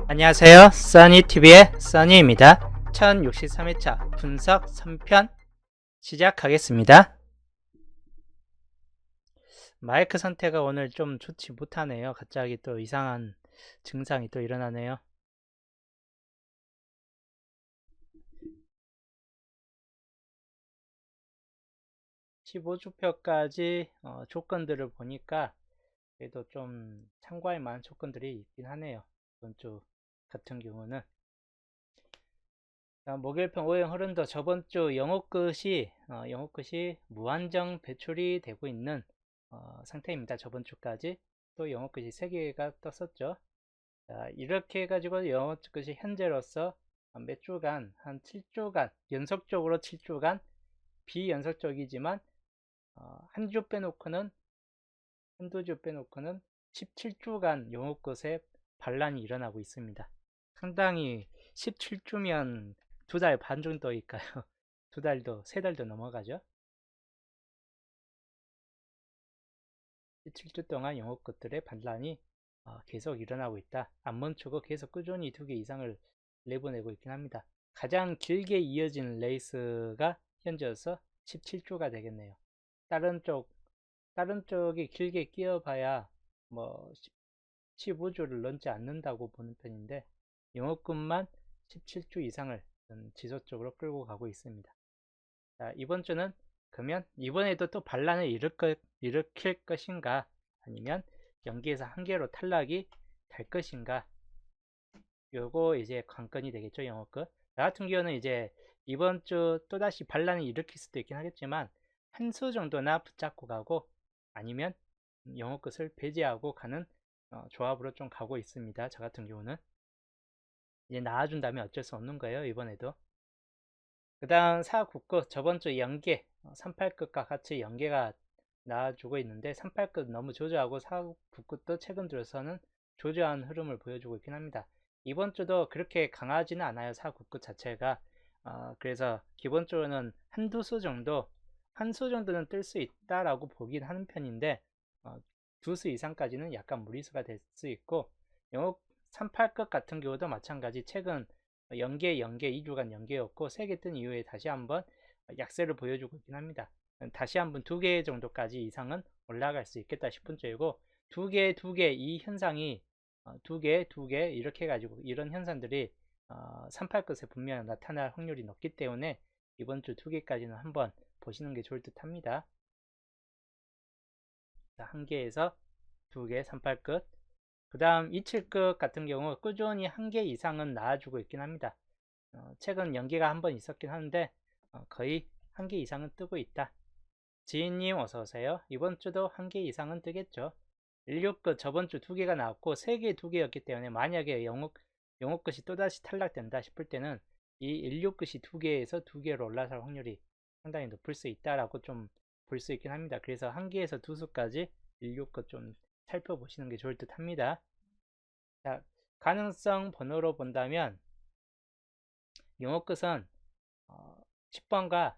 안녕하세요. 써니TV의 써니입니다. 1063회차 분석 3편 시작하겠습니다. 마이크 상태가 오늘 좀 좋지 못하네요. 갑자기 또 이상한 증상이 또 일어나네요. (15주표까지) 조건들을 보니까 그래도 좀 참고할 만한 조건들이 있긴 하네요. 이번 주 같은 경우는 목요일편 오행 흐름도 저번 주 영어 끝이 무한정 배출이 되고 있는 상태입니다. 저번 주까지 또 영어 끝이 3개가 떴었죠. 자, 이렇게 해가지고 영어 끝이 현재로서 몇 주간, 한 7주간, 연속적으로 7주간 비연속적이지만 한두 주 빼놓고는 17주간 영어 끝에 반란이 일어나고 있습니다. 상당히 17주면 2달 반 정도일까요? 2달도, 3달도 넘어가죠. 17주 동안 영어 것들의 반란이 계속 일어나고 있다. 안 멈추고 계속 꾸준히 2개 이상을 내보내고 있긴 합니다. 가장 길게 이어진 레이스가 현재로서 17주가 되겠네요. 다른 쪽이 길게 끼어봐야 뭐 15주를 넘지 않는다고 보는 편인데 영어권만 17주 이상을 지속적으로 끌고 가고 있습니다. 자, 이번 주는 그러면 이번에도 또 반란을 일으킬 것인가 아니면 연기에서 한 개로 탈락이 될 것인가 요거 이제 관건이 되겠죠. 영어권 나 같은 경우는 이제 이번 주 또다시 반란을 일으킬 수도 있긴 하겠지만 한 수 정도나 붙잡고 가고 아니면 영어 끝을 배제하고 가는 조합으로 좀 가고 있습니다. 저 같은 경우는 이제 나와준다면 어쩔 수 없는 거예요. 이번에도 그 다음 4국끝 저번 주 연계 38끝과 같이 연계가 나와주고 있는데 38끝 너무 조조하고 4국끝도 최근 들어서는 조조한 흐름을 보여주고 있긴 합니다. 이번 주도 그렇게 강하지는 않아요. 4국끝 자체가 그래서 기본적으로는 한 수 정도는 뜰 수 있다라고 보긴 하는 편인데 두 수 이상까지는 약간 무리수가 될 수 있고 영업 38끝 같은 경우도 마찬가지 최근 연계 2주간 연계였고 3개 뜬 이후에 다시 한번 약세를 보여주고 있긴 합니다. 다시 한번 2개 정도까지 이상은 올라갈 수 있겠다 싶은 쪽이고 2개 이 현상이 2개 이렇게 해가지고 이런 현상들이 38끝에 분명 나타날 확률이 높기 때문에 이번 주 2개까지는 한번 보시는 게 좋을 듯 합니다. 자, 1개에서 2개 38끝 그 다음 27끝 같은 경우 꾸준히 1개 이상은 나와주고 있긴 합니다. 최근 연계가 한번 있었긴 하는데 거의 1개 이상은 뜨고 있다. 지인님 어서오세요. 이번 주도 1개 이상은 뜨겠죠. 16끝 저번 주 2개가 나왔고 3개 2개였기 때문에 만약에 영어끝이 또다시 탈락된다 싶을 때는 이 16끝이 2개에서 2개로 올라설 확률이 상당히 높을 수 있다라고 좀 볼 수 있긴 합니다. 그래서 1개에서 2수까지 16끝 좀 살펴보시는 게 좋을 듯 합니다. 자, 가능성 번호로 본다면 영어 끝은 10번과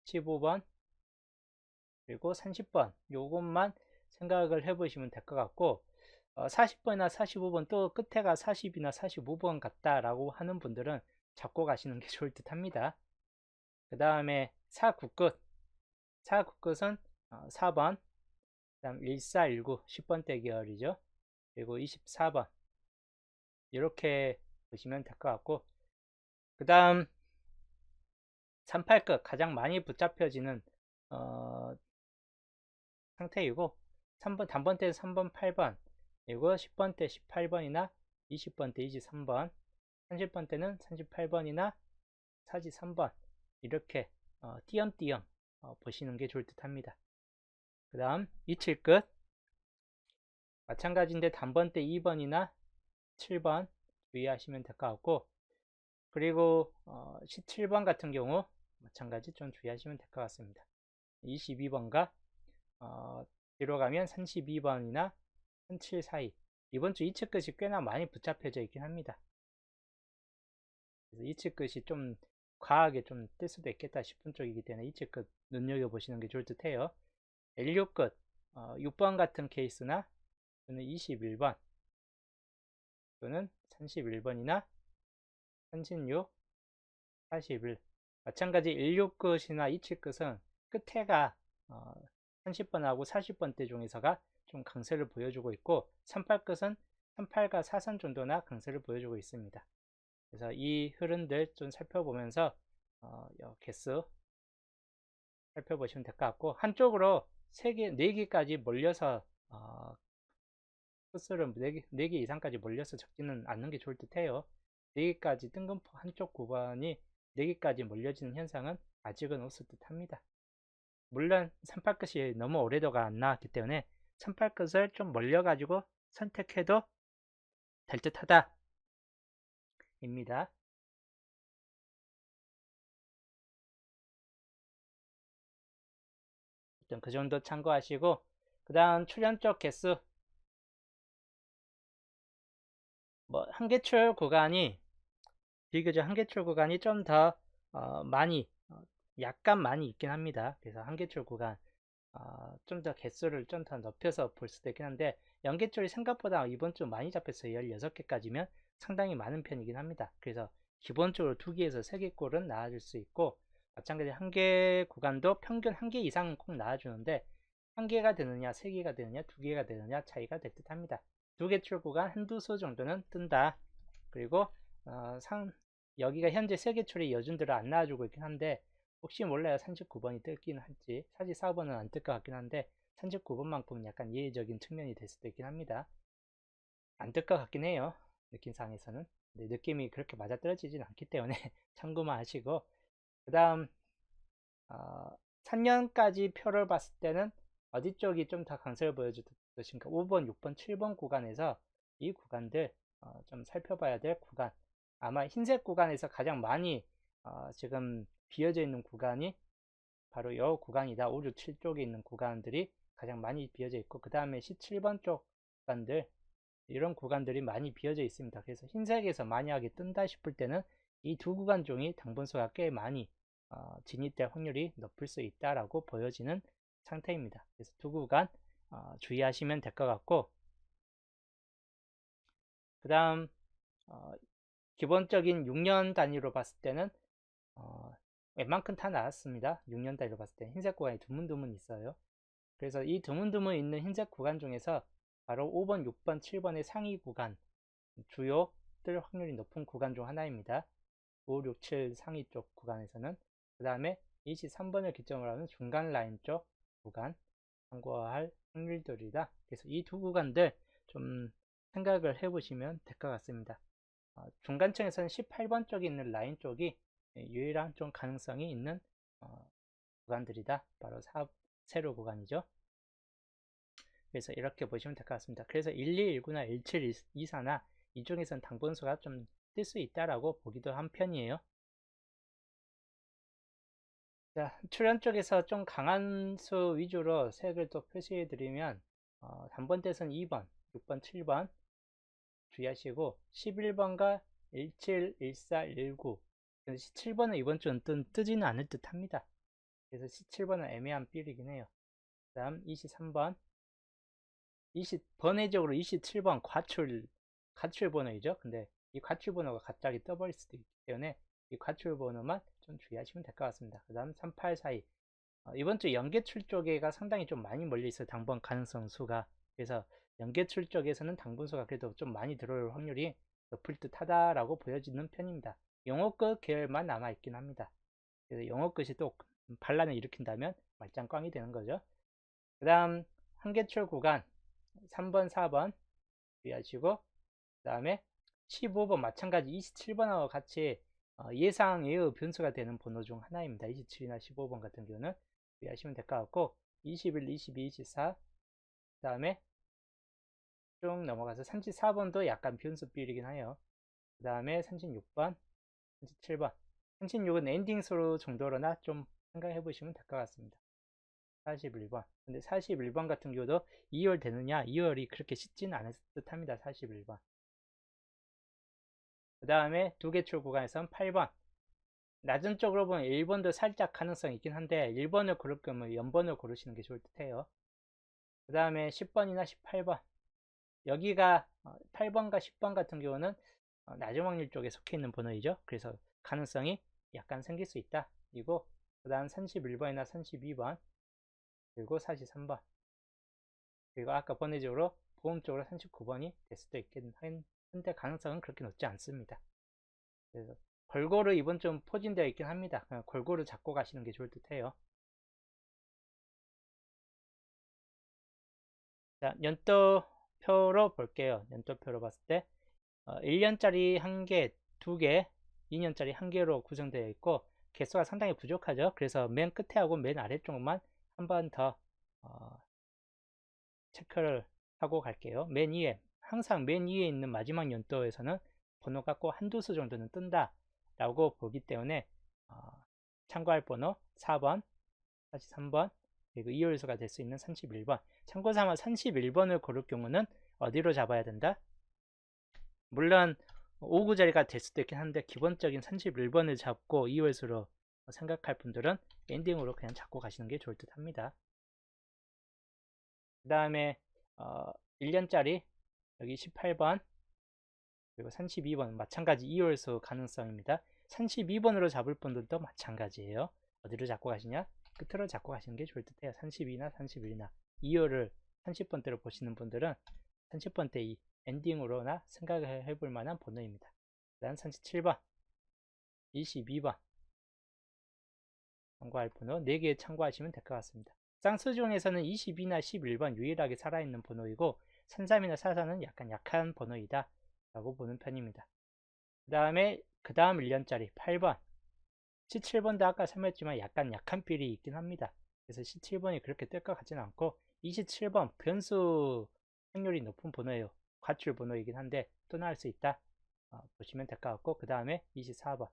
15번 그리고 30번 요것만 생각을 해보시면 될 것 같고 40번이나 45번 또 끝에가 40이나 45번 같다라고 하는 분들은 잡고 가시는 게 좋을 듯 합니다. 그 다음에 4국끝은 4번 그 다음 1419 10번대 계열이죠. 그리고 24번 이렇게 보시면 될 것 같고 그 다음 38끝 가장 많이 붙잡혀지는 상태이고 3번 단번대는 3번 8번 그리고 10번대 18번이나 20번대 23번 30번대는 38번이나 43번 이렇게 띄엄띄엄 보시는 게 좋을 듯 합니다. 그 다음 27끝 마찬가지인데 단번대 2번이나 7번 주의하시면 될 것 같고 그리고 17번 같은 경우 마찬가지 좀 주의하시면 될 것 같습니다. 22번과 뒤로 가면 32번이나 37 사이 이번 주 이츠 끝이 꽤나 많이 붙잡혀져 있긴 합니다. 그래서 이츠 끝이 좀 과하게 좀 뜰 수도 있겠다 싶은 쪽이기 때문에 이츠 끝 눈여겨보시는 게 좋을 듯 해요. L6 끝 6번 같은 케이스나 또는 21번 또는 31번이나 36, 41. 마찬가지 16끝이나 27끝은 끝에가 30번하고 40번대 중에서가 좀 강세를 보여주고 있고 38끝은 38과 4선 정도나 강세를 보여주고 있습니다. 그래서 이 흐름들 좀 살펴보면서 개수 살펴보시면 될 것 같고, 한쪽으로 3개, 4개까지 몰려서 끝수를 4개 이상까지 몰려서 적지는 않는 게 좋을 듯 해요. 4개까지 뜬금포 한쪽 구간이 4개까지 몰려지는 현상은 아직은 없을 듯 합니다. 물론 38끝이 너무 오래도가 안 나왔기 때문에 38끝을 좀 몰려가지고 선택해도 될 듯 하다 입니다. 일단 그 정도 참고하시고, 그 다음 출현 쪽 개수, 한계출 구간이 비교적 한계출 구간이 좀 더 많이 약간 많이 있긴 합니다. 그래서 한계출 구간 좀 더 개수를 좀 더 높여서 볼 수도 있긴 한데, 연계줄이 생각보다 이번 주 많이 잡혔어요. 16개까지면 상당히 많은 편이긴 합니다. 그래서 기본적으로 2개에서 3개 꼴은 나와줄 수 있고, 마찬가지 한계 구간도 평균 1개 이상은 꼭 나와주는데 1개가 되느냐 3개가 되느냐 2개가 되느냐 차이가 될 듯 합니다. 2개 출 구간 한두 수 정도는 뜬다. 그리고 여기가 현재 3개 출이 여준대로 안 나와주고 있긴 한데, 혹시 몰라요. 39번이 뜰기는 할지. 44번은 안 뜰 것 같긴 한데 39번만큼은 약간 예외적인 측면이 될 수도 있긴 합니다. 안 뜰 것 같긴 해요. 느낌상에서는. 근데 느낌이 그렇게 맞아떨어지진 않기 때문에 참고만 하시고, 그 다음 3년까지 표를 봤을 때는 어디 쪽이 좀 더 강세를 보여줄 것인가. 5번, 6번, 7번 구간에서 이 구간들 좀 살펴봐야 될 구간. 아마 흰색 구간에서 가장 많이 지금 비어져 있는 구간이 바로 이 구간이다. 5, 6, 7 쪽에 있는 구간들이 가장 많이 비어져 있고, 그 다음에 17번 쪽 구간들, 이런 구간들이 많이 비어져 있습니다. 그래서 흰색에서 만약에 뜬다 싶을 때는 이 두 구간 중에 당분수가 꽤 많이 진입될 확률이 높을 수 있다라고 보여지는 상태입니다. 그래서 두 구간 주의하시면 될 것 같고, 그 다음 기본적인 6년 단위로 봤을 때는 웬만큼 다 나왔습니다. 6년 단위로 봤을 때 흰색 구간이 드문드문 있어요. 그래서 이 드문드문 있는 흰색 구간 중에서 바로 5번, 6번, 7번의 상위 구간, 주요 뜰 확률이 높은 구간 중 하나입니다. 5, 6, 7 상위 쪽 구간에서는. 그 다음에 23번을 기점으로 하는 중간 라인 쪽 구간 참고할 확률들이다. 그래서 이 두 구간들 좀 생각을 해보시면 될 것 같습니다. 중간층에서는 18번 쪽에 있는 라인 쪽이 유일한 좀 가능성이 있는 구간들이다. 바로 세로 구간이죠. 그래서 이렇게 보시면 될 것 같습니다. 그래서 1219나 1724나 이 중에서는 당분수가 좀 뜰 수 있다라고 보기도 한 편이에요. 자, 출현 쪽에서 좀 강한 수 위주로 색을 또 표시해 드리면 단번대선 2번, 6번, 7번 주의하시고 11번과 17, 14, 19 17번은 이번 주는 뜨지는 않을 듯 합니다. 그래서 17번은 애매한 빌이긴 해요. 그 다음 23번 번외적으로 27번 가출 번호이죠. 근데 이 가출 번호가 갑자기 떠버릴 수도 있기 때문에 이 가출 번호만 좀 주의하시면 될 것 같습니다. 그 다음 3842 이번 주 연계출 쪽에가 상당히 좀 많이 몰려 있어요. 당번 가능성 수가. 그래서 연계출 쪽에서는 당분수가 그래도 좀 많이 들어올 확률이 높을 듯 하다라고 보여지는 편입니다. 영어끝 계열만 남아 있긴 합니다. 그래서 영어끝이 또 반란을 일으킨다면 말짱꽝이 되는 거죠. 그 다음 한계출 구간 3번, 4번 주의하시고, 그 다음에 15번 마찬가지 27번하고 같이 예상 예의 변수가 되는 번호 중 하나입니다. 27이나 15번 같은 경우는 주의하시면 될 것 같고, 21, 22, 24, 그 다음에 쭉 넘어가서 34번도 약간 변수 비율이긴 해요. 그 다음에 36번, 37번. 36은 엔딩 수로 정도로나 좀 생각해 보시면 될 것 같습니다. 41번. 근데 41번 같은 경우도 2월 되느냐? 2월이 그렇게 쉽지는 않을 듯 합니다. 41번. 그 다음에 두 개 출 구간에서는 8번. 낮은 쪽으로 보면 1번도 살짝 가능성이 있긴 한데 1번을 고를 거면 0번을 고르시는 게 좋을 듯 해요. 그 다음에 10번이나 18번. 여기가 8번과 10번 같은 경우는 낮은 확률 쪽에 속해 있는 번호이죠. 그래서 가능성이 약간 생길 수 있다. 그리고 그 다음 31번이나 32번 그리고 43번 그리고 아까 번외적으로 보험적으로 39번이 될 수도 있긴 한데 가능성은 그렇게 높지 않습니다. 그래서 골고루 이번 좀 포진되어 있긴 합니다. 그냥 골고루 잡고 가시는 게 좋을 듯 해요. 자, 연도표로 볼게요. 연도표로 봤을 때 1년짜리 1개, 2개, 2년짜리 1개로 구성되어 있고 개수가 상당히 부족하죠. 그래서 맨 끝에 하고 맨 아래쪽만 한 번 더 체크를 하고 갈게요. 맨 위에 항상 맨 위에 있는 마지막 연도에서는 번호가 꼭 한두 수 정도는 뜬다 라고 보기 때문에 참고할 번호 4번, 43번 그리고 이월수가 될 수 있는 31번 참고 삼아 31번을 고를 경우는 어디로 잡아야 된다? 물론 5구자리가 될 수도 있긴 한데 기본적인 31번을 잡고 이월수로 생각할 분들은 엔딩으로 그냥 잡고 가시는 게 좋을 듯 합니다. 그 다음에 1년짜리 여기 18번 그리고 32번 마찬가지 2월수 가능성입니다. 32번으로 잡을 분들도 마찬가지예요. 어디로 잡고 가시냐? 끝으로 잡고 가시는 게 좋을 듯해요. 32나 31이나 2월을 30번대로 보시는 분들은 30번대 이 엔딩으로나 생각을 해볼 만한 번호입니다. 그 다음 37번 22번 참고할 번호 4개 참고하시면 될 것 같습니다. 쌍수 중에서는 22나 11번 유일하게 살아있는 번호이고 33이나 44는 약간 약한 번호이다 라고 보는 편입니다. 그 다음 1년짜리 8번 17번도 아까 설명했지만 약간 약한 필이 있긴 합니다. 그래서 17번이 그렇게 뜰 것 같지는 않고 27번 변수 확률이 높은 번호예요. 과출 번호이긴 한데 또 나올 수 있다 보시면 될 것 같고 그 다음에 24번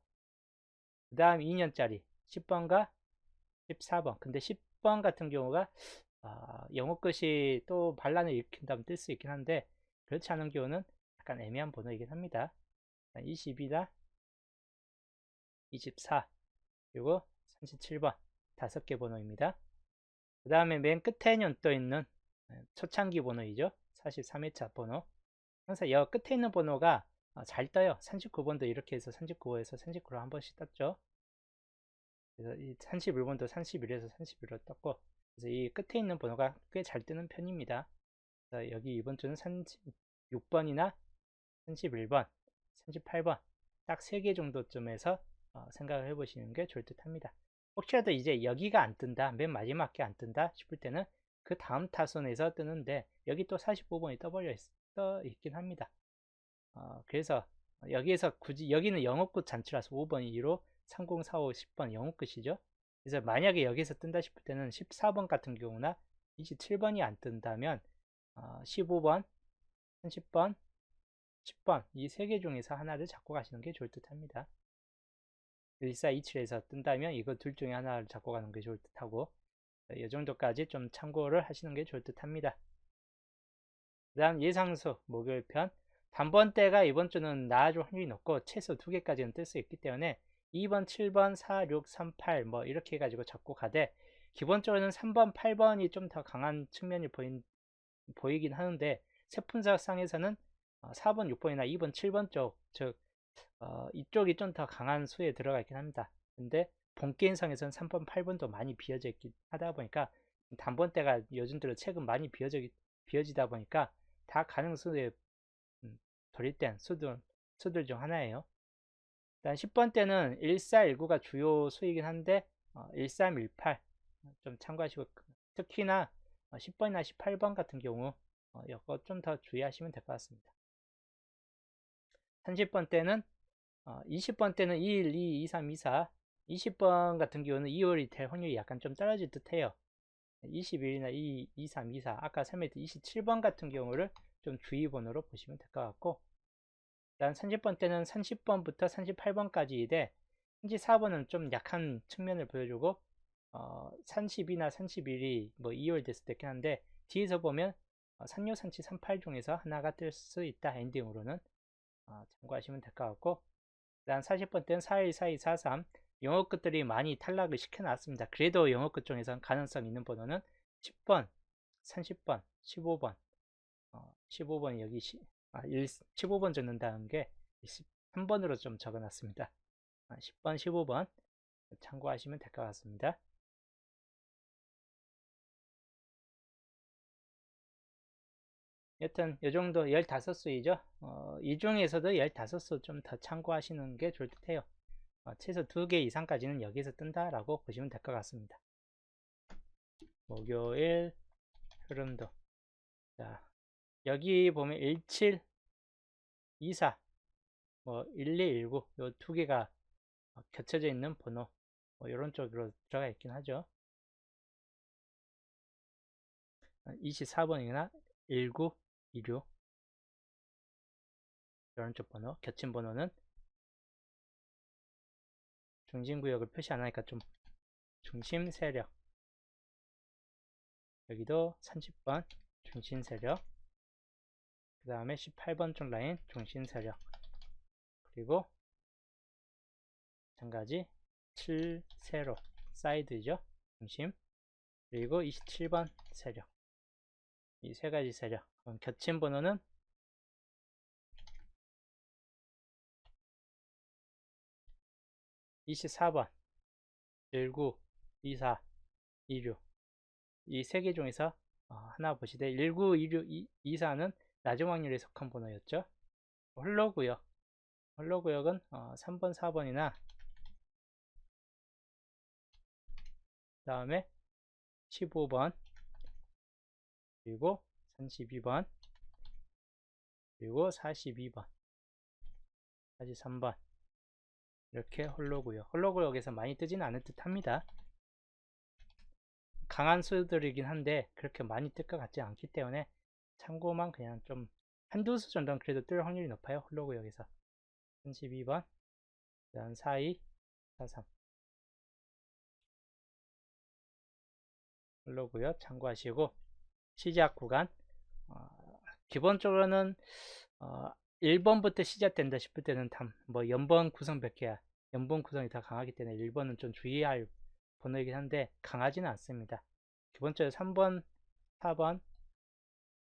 그 다음 2년짜리 10번과 14번 근데 10번 같은 경우가 영어 끝이 또 반란을 일으킨다면 뜰 수 있긴 한데 그렇지 않은 경우는 약간 애매한 번호이긴 합니다. 20이나 24 그리고 37번 5개 번호입니다. 그 다음에 맨 끝에 연떠 있는 초창기 번호이죠. 43회차 번호 항상 여 끝에 있는 번호가 잘 떠요. 39번도 이렇게 해서 39에서 39로 한 번씩 떴죠. 그래서 이 31번도 31에서 31로 떴고 그래서 이 끝에 있는 번호가 꽤 잘 뜨는 편입니다. 여기 이번 주는 36번이나 31번, 38번 딱 3개 정도쯤에서 생각을 해보시는 게 좋을 듯 합니다. 혹시라도 이제 여기가 안 뜬다, 맨 마지막 게 안 뜬다 싶을 때는 그 다음 타선에서 뜨는데 여기 또 45번이 떠 있긴 합니다. 그래서 여기에서 굳이 여기는 영어끝 잔치라서 5번이 2로 30, 45, 10번 영어끝이죠. 그래서 만약에 여기서 뜬다 싶을 때는 14번 같은 경우나 27번이 안 뜬다면 15번, 30번, 10번 이 세 개 중에서 하나를 잡고 가시는 게 좋을 듯 합니다. 1427에서 뜬다면 이거 둘 중에 하나를 잡고 가는 게 좋을 듯 하고 이 정도까지 좀 참고를 하시는 게 좋을 듯 합니다. 그 다음 예상수 목요일편 단번대가 이번 주는 나아질 확률이 높고 최소 2개까지는 뜰 수 있기 때문에 2번, 7번, 4, 6, 3, 8 뭐 이렇게 해가지고 잡고 가되 기본적으로는 3번, 8번이 좀 더 강한 측면이 보이긴 하는데 세분사상에서는 4번, 6번이나 2번, 7번 쪽, 즉 이쪽이 좀 더 강한 수에 들어가 있긴 합니다. 근데 본게임상에서는 3번, 8번도 많이 비어져 있긴 하다 보니까 단번대가 요즘 들어 최근 많이 비어지다 보니까 다 가능 수에 돌입된 수들 중 하나예요. 일단 10번 때는 1419가 주요 수이긴 한데 1318 좀 참고하시고 특히나 10번이나 18번 같은 경우 이거 좀 더 주의하시면 될 것 같습니다. 30번 때는 20번 때는 21, 2, 23, 24 20번 같은 경우는 2월이 될 확률이 약간 좀 떨어질 듯 해요. 21이나 2, 23, 24 아까 설명했던 27번 같은 경우를 좀 주의번호로 보시면 될 것 같고 일단 30번 때는 30번부터 38번까지인데 34번은 좀 약한 측면을 보여주고 30이나 31이 뭐 2월 됐을 때 있긴 한데 뒤에서 보면 36, 37, 38 중에서 하나가 뜰 수 있다 엔딩으로는 참고하시면 될 것 같고 그 다음 40번 때는 41, 42, 43 영어 끝들이 많이 탈락을 시켜놨습니다. 그래도 영어 끝 중에서 가능성 있는 번호는 10번, 30번, 15번, 15번이 여기 15번 적는다는 게 13번으로 좀 적어놨습니다. 10번, 15번 참고하시면 될 것 같습니다. 여튼 이 정도 15수이죠. 이 중에서도 15수 좀 더 참고하시는 게 좋을 듯 해요. 최소 2개 이상까지는 여기서 뜬다라고 보시면 될 것 같습니다. 목요일 흐름도. 자, 여기 보면 17, 24, 1219, 요 2개가 겹쳐져 있는 번호, 이런 쪽으로 들어가 있긴 하죠. 24번이나 19, 26, 이런 쪽 번호, 겹친 번호는 중심구역을 표시 안 하니까 좀 중심 세력. 여기도 30번 중심 세력. 그 다음에 18번 쪽 라인 중심 세력. 그리고 마찬가지 7 세로 사이드죠. 중심. 그리고 27번 세력. 이 세 가지 세력. 그럼 겹친 번호는 24번 19, 24, 26. 이 세 개 중에서 하나 보시되 19, 26, 24는 낮은 확률에 속한 번호였죠. 홀로구역. 홀로구역은 3번, 4번이나 그 다음에 15번 그리고 32번 그리고 42번 43번 이렇게 홀로구역. 홀로구역에서 많이 뜨지는 않을 듯 합니다. 강한 수들이긴 한데 그렇게 많이 뜰 것 같지 않기 때문에 참고만 그냥 좀 한두 수 정도는 그래도 뜰 확률이 높아요. 홀로구역에서 32번 그 다음 42, 43 홀로구역 참고하시고 시작 구간 기본적으로는 1번부터 시작된다 싶을 때는 연번 구성 몇 개야. 연번 구성이 더 강하기 때문에 1번은 좀 주의할 번호이긴 한데 강하지는 않습니다. 기본적으로 3번, 4번,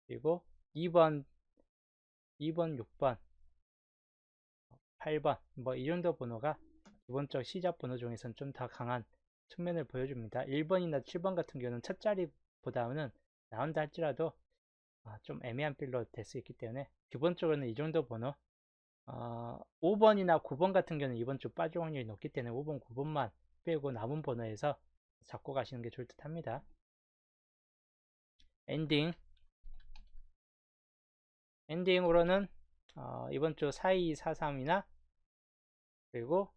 그리고 2번, 6번, 8번 이 정도 번호가 기본적 시작 번호 중에서는 좀 더 강한 측면을 보여줍니다. 1번이나 7번 같은 경우는 첫 자리보다는 나온다 할지라도 좀 애매한 빌로 될 수 있기 때문에 기본적으로는 이 정도 번호 5번이나 9번 같은 경우는 이번 주 빠질 확률이 높기 때문에 5번, 9번만 빼고 남은 번호에서 잡고 가시는 게 좋을 듯 합니다. 엔딩으로는 이번 주 42, 43이나 그리고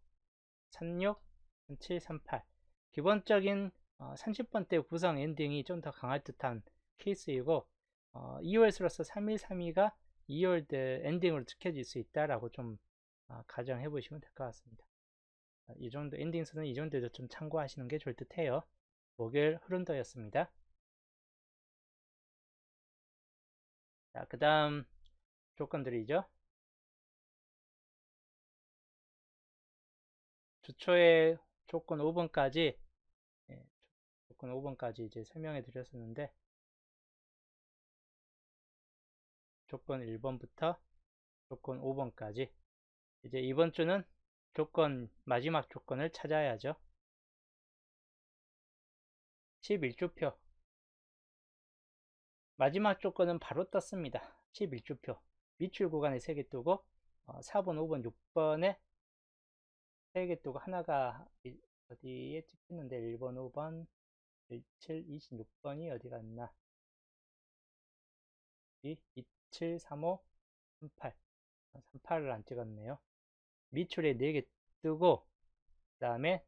36, 37, 38 기본적인 30번대 구성 엔딩이 좀 더 강할 듯한 케이스이고 2월수로서 3132가 2월 엔딩으로 지켜질 수 있다라고 좀 가정해 보시면 될 것 같습니다. 이 정도 엔딩 수는 이 정도도 좀 참고하시는 게 좋을 듯 해요. 목요일 흐름도였습니다. 자, 그 다음 조건들이죠. 주초에 조건 5번까지 조건 5번까지 이제 설명해 드렸었는데 조건 1번부터 조건 5번까지 이제 이번 주는 마지막 조건을 찾아야죠. 11주표 마지막 조건은 바로 떴습니다. 11주표 밑줄 구간에 3개 뜨고 4번, 5번, 6번에 3개 뜨고 하나가 어디에 찍혔는데 1번, 5번, 17, 26번이 어디 갔나 27, 35, 38 38을 안 찍었네요. 밑줄에 4개 뜨고 그 다음에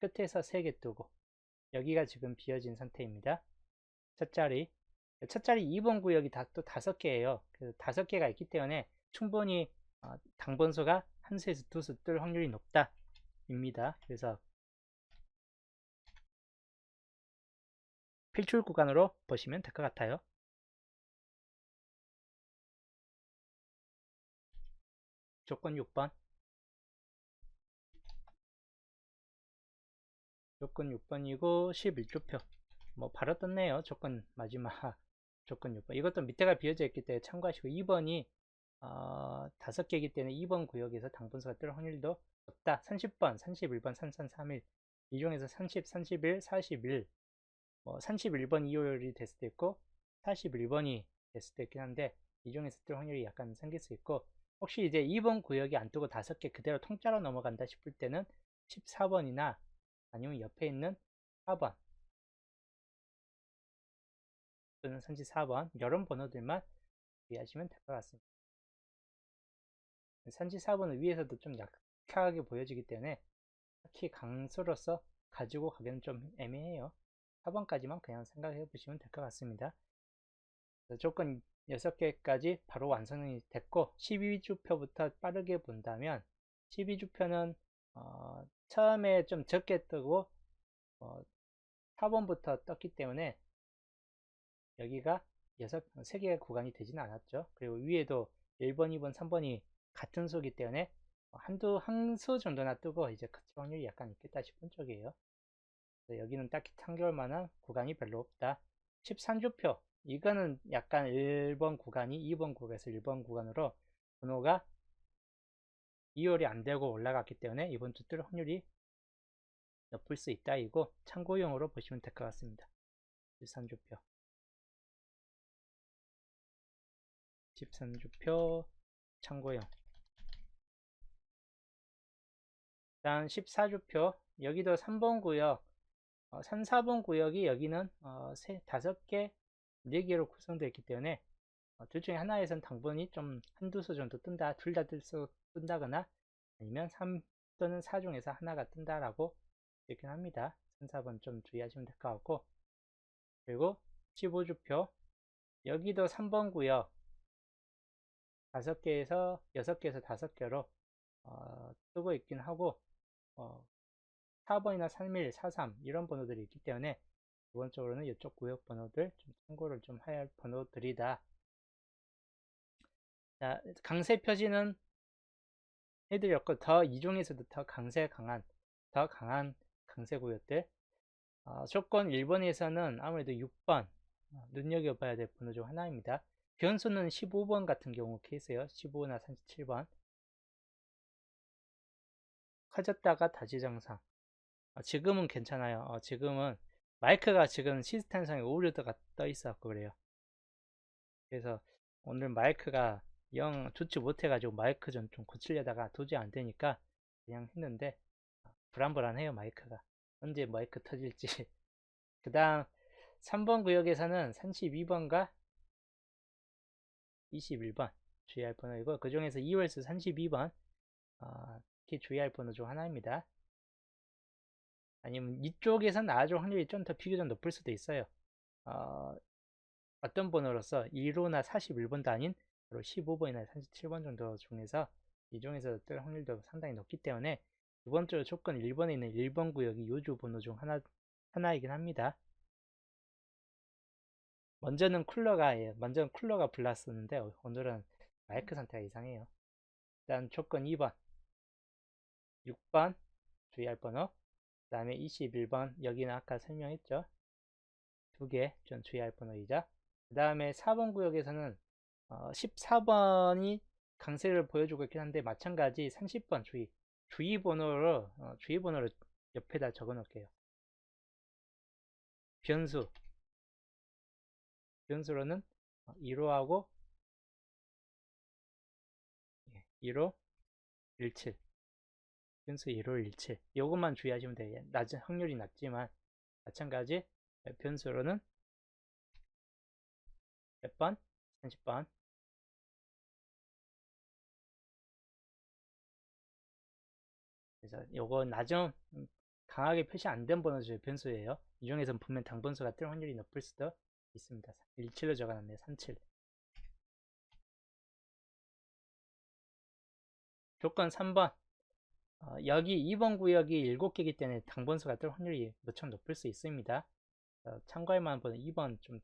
끝에서 3개 뜨고 여기가 지금 비어진 상태입니다. 첫 자리 2번 구역이 또 5개예요. 그래서 5개가 있기 때문에 충분히 당번수가 한 수에서 2수 뜰 확률이 높다 입니다. 그래서 필출 구간으로 보시면 될 것 같아요. 조건 6번 조건 6번이고 11주표 바로 떴네요. 조건 마지막 조건 6번. 이것도 밑에가 비어져 있기 때문에 참고하시고 2번이 5개이기 때문에 2번 구역에서 당분수가 뜰 확률도 없다. 30번, 31번, 3331 이 중에서 30, 31, 41 31번 이율이 됐을 때 있고 41번이 됐을 때 있긴 한데 이 중에서 뜰 확률이 약간 생길 수 있고 혹시 이제 2번 구역이 안 뜨고 5개 그대로 통짜로 넘어간다 싶을 때는 14번이나 아니면 옆에 있는 4번 또는 34번 이런 번호들만 주의하시면 될 것 같습니다. 34번은 위에서도 좀 약하게 보여지기 때문에 딱히 강수로서 가지고 가기는 좀 애매해요. 4번까지만 그냥 생각해 보시면 될 것 같습니다. 조건 6개까지 바로 완성이 됐고 12주표부터 빠르게 본다면 12주표는 처음에 좀 적게 뜨고 4번부터 떴기 때문에 여기가 3개의 구간이 되지는 않았죠. 그리고 위에도 1번, 2번, 3번이 같은 수기 때문에 한 수 정도나 뜨고 이제 그칠 확률이 약간 있겠다 싶은 쪽이에요. 여기는 딱히 참고할 만한 구간이 별로 없다. 13주표 이거는 약간 1번 구간이 2번 구간에서 1번 구간으로 번호가 이율이 안 되고 올라갔기 때문에 이번 주 뜰 확률이 높을 수 있다. 이거 참고용으로 보시면 될 것 같습니다. 13주표 13주표 참고용. 다음 14주표 여기도 3번 구역 3, 4번 구역이 여기는 5개, 4개로 구성되어 있기 때문에 둘 중에 하나에선 당분이 좀 한두 수 정도 뜬다, 둘 다 뜬다거나 아니면 3 또는 4 중에서 하나가 뜬다라고 있긴 합니다. 3, 4번 좀 주의하시면 될 것 같고 그리고 15주표 여기도 3번 구역 5개에서 6개에서 5개로 뜨고 있긴 하고 4번이나 31, 43 이런 번호들이 있기 때문에 기본적으로는 이쪽 구역 번호들 좀 참고를 좀 해야 할 번호들이다. 자, 강세 표시는 해드렸고 더 이 중에서도 더 강한 강세 구역들 조건 1번에서는 아무래도 6번 눈여겨봐야 될 번호 중 하나입니다. 변수는 15번 같은 경우 케이스예요. 15나 37번 커졌다가 다시 정상. 지금은 괜찮아요. 지금은 마이크가 지금 시스템상에 오류가 떠 있었고 그래요. 그래서 오늘 마이크가 영 좋지 못해가지고 마이크 좀 고치려다가 도저히 안 되니까 그냥 했는데 불안불안해요. 마이크가 언제 마이크 터질지. 그 다음 3번 구역에서는 32번과 21번 주의할 번호이고 그 중에서 2월수 32번 특히 주의할 번호 중 하나입니다. 아니면 이쪽에서 나아질 확률이 좀 더 비교적 높을 수도 있어요. 어떤 번호로서 2로나 41번도 아닌 15번이나 37번 정도 중에서 이 중에서 뜰 확률도 상당히 높기 때문에 두 번째로 조건 1번에 있는 1번 구역이 요주 번호 중 하나이긴 합니다. 먼저는 쿨러가 불났었는데 오늘은 마이크 상태가 이상해요. 일단 조건 2번 6번 주의할 번호 그 다음에 21번 여기는 아까 설명했죠. 두 개 좀 주의할 번호이자 그 다음에 4번 구역에서는 14번이 강세를 보여주고 있긴 한데 마찬가지 30번 주의번호로 옆에다 적어 놓을게요. 변수로는 2로하고 2로 17 변수 2로 17 이것만 주의하시면 돼요. 확률이 낮지만 마찬가지 변수로는 몇 번? 30번 그래서 요거 나중 강하게 표시 안 된 번호죠. 변수예요. 이 중에서는 분명 당번수가 뜰 확률이 높을 수도 있습니다. 17로 적어놨네요. 37 조건 3번 여기 2번 구역이 7개이기 때문에 당번수가 뜰 확률이 무척 높을 수 있습니다. 참고할 만한 번은 2번 좀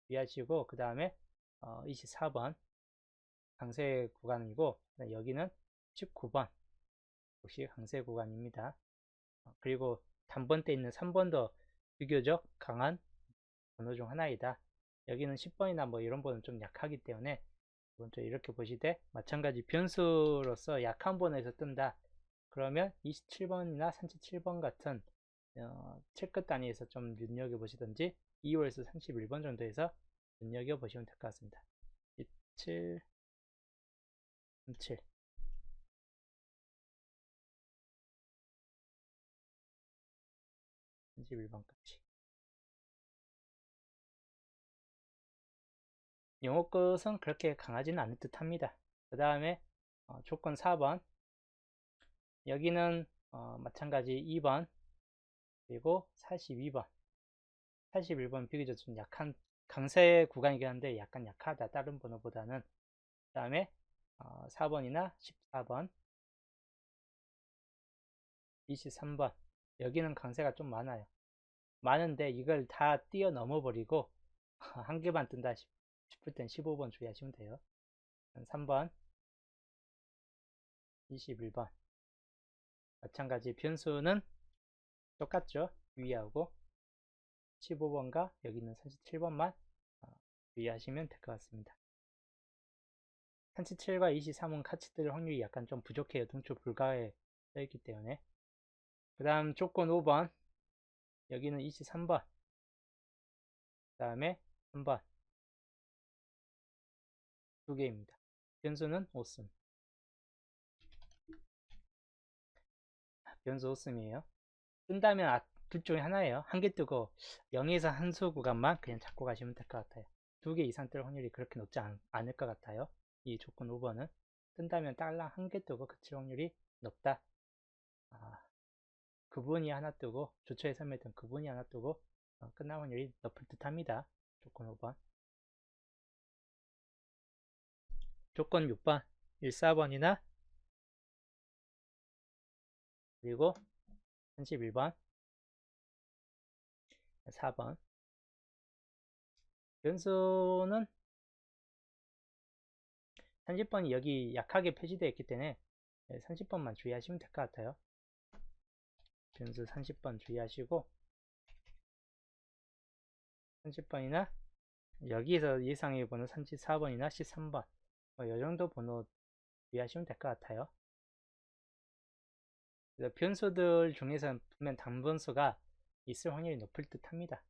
주의하시고 그 다음에 24번 강세 구간이고 여기는 19번 역시 강세 구간입니다. 그리고 단번대 있는 3번도 비교적 강한 번호 중 하나이다. 여기는 10번이나 뭐 이런 번은 좀 약하기 때문에 이번 주 이렇게 보시되, 마찬가지 변수로서 약한 번에서 뜬다. 그러면 27번이나 37번 같은 7끝 단위에서 좀 눈여겨보시든지 2호에서 31번 정도에서 눈여겨보시면 될 것 같습니다. 27, 37 31번까지. 영어 끝은 그렇게 강하지는 않을 듯 합니다. 그 다음에 조건 4번, 여기는 마찬가지 2번, 그리고 42번 41번 비교적 좀 약한 강세 구간이긴 한데 약간 약하다, 다른 번호보다는. 그 다음에 4번이나 14번, 23번, 여기는 강세가 좀 많은데 이걸 다 뛰어넘어 버리고 한 개만 뜬다 싶을 땐 15번 주의하시면 돼요. 3번, 21번 마찬가지 변수는 똑같죠. 유의하고 15번과 여기는 37번만 유의하시면 될 것 같습니다. 37과 23은 같이 뜰 확률이 약간 좀 부족해요. 동초 불가에 떠있기 때문에. 그 다음 조건 5번, 여기는 23번, 그 다음에 3번 두 개입니다. 변수는 5씀. 변수 5씀이에요. 뜬다면 둘 중에 하나예요. 한 개 뜨고 0에서 한 수 구간만 그냥 잡고 가시면 될 것 같아요. 두 개 이상 뜰 확률이 그렇게 높지 않을 것 같아요. 이 조건 5번은 뜬다면 딸랑 한 개 뜨고 그칠 확률이 높다. 그분이 하나 뜨고 조처에 설명했던 그분이 하나 뜨고 끝날 확률이 높을 듯 합니다. 조건 5번. 조건 6번 14번이나 그리고 31번 4번. 변수는 30번이 여기 약하게 표시되어 있기 때문에 30번만 주의하시면 될 것 같아요. 변수 30번 주의하시고 30번이나 여기에서 예상해 보는 34번이나 13번 이 정도 번호 주의하시면 될 것 같아요. 그래서 변수들 중에서 보면 단변수가 있을 확률이 높을 듯 합니다.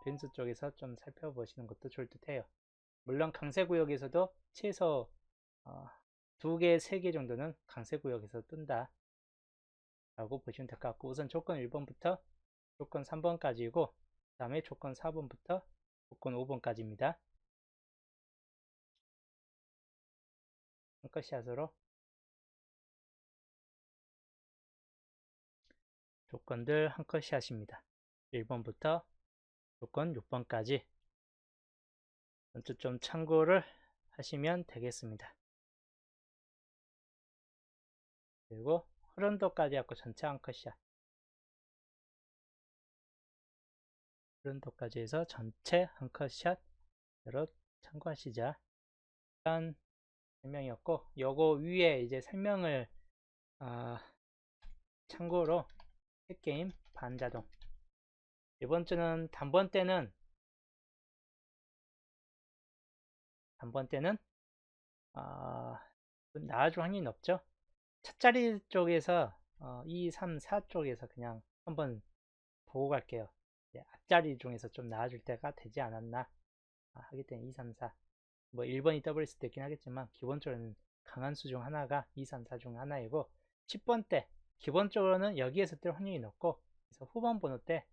변수 쪽에서 좀 살펴보시는 것도 좋을 듯 해요. 물론 강세구역에서도 최소 2개, 3개 정도는 강세구역에서 뜬다 라고 보시면 될 것 같고, 우선 조건 1번부터 조건 3번까지이고 그 다음에 조건 4번부터 조건 5번까지입니다. 한컷샷으로 조건들 한컷샷입니다. 1번부터 조건 6번까지 먼저 좀 참고를 하시면 되겠습니다. 그리고 흐른도까지 갖고 전체 한컷샷, 흐른도까지 해서 전체 한컷샷으로 참고하시자. 이런 설명이었고, 요거 위에 이제 설명을 참고로 핵게임 반자동, 이번 주는 단번 때는 나아줄 확률이 높죠. 첫자리 쪽에서 2, 3, 4 쪽에서 그냥 한번 보고 갈게요. 앞자리 중에서 좀 나아줄 때가 되지 않았나 하기 때문에 2, 3, 4. 뭐 1번이 더블일 수도 있긴 하겠지만 기본적으로는 강한 수 중 하나가 2, 3, 4 중 하나이고, 10번 때 기본적으로는 여기에서 뜰 확률이 높고, 그래서 후반 번호 때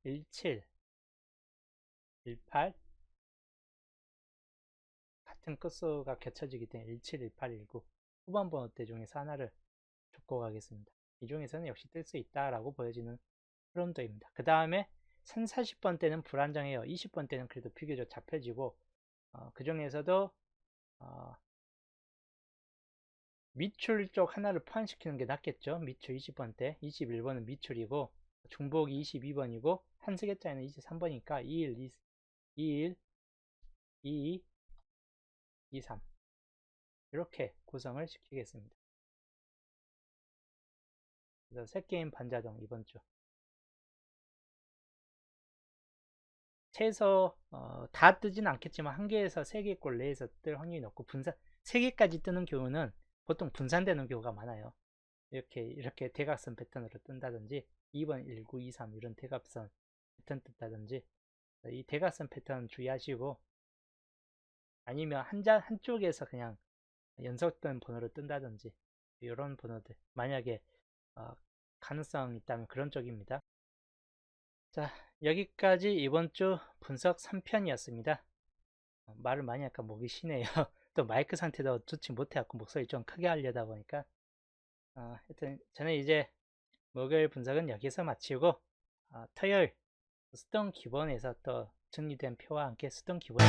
17, 18 같은 끝수가 겹쳐지기 때문에 17, 18, 19 후반 번호 때 중에서 하나를 줬고 가겠습니다. 이 중에서는 역시 뜰 수 있다라고 보여지는 흐름도입니다. 그 다음에 3, 40번 때는 불안정해요. 20번 때는 그래도 비교적 잡혀지고, 그 중에서도 밑줄 쪽 하나를 포함시키는 게 낫겠죠. 밑줄 20번 때 21번은 밑줄이고 중복이 22번이고 한세개짜리는 23번이니까 21, 22, 22, 23 이렇게 구성을 시키겠습니다. 그래서 3게임 반자동 이번 주 최소 다 뜨진 않겠지만 1개에서 3개꼴 내에서 뜰 확률이 높고, 3개까지 뜨는 경우는 보통 분산되는 경우가 많아요. 이렇게 대각선 패턴으로 뜬다든지 2번 19, 23 이런 대각선 패턴 뜬다든지, 이 대각선 패턴 주의하시고, 아니면 한쪽에서 그냥 연속된 번호로 뜬다든지 이런 번호들, 만약에 어, 가능성이 있다면 그런 쪽입니다. 자, 여기까지 이번 주 분석 3편이었습니다. 말을 많이 하니까 목이 쉬네요. 또 마이크 상태도 좋지 못해갖고 목소리 좀 크게 하려다 보니까, 하여튼 저는 이제 목요일 분석은 여기서 마치고, 토요일 수동 기본에서 또 정리된 표와 함께 수동 기본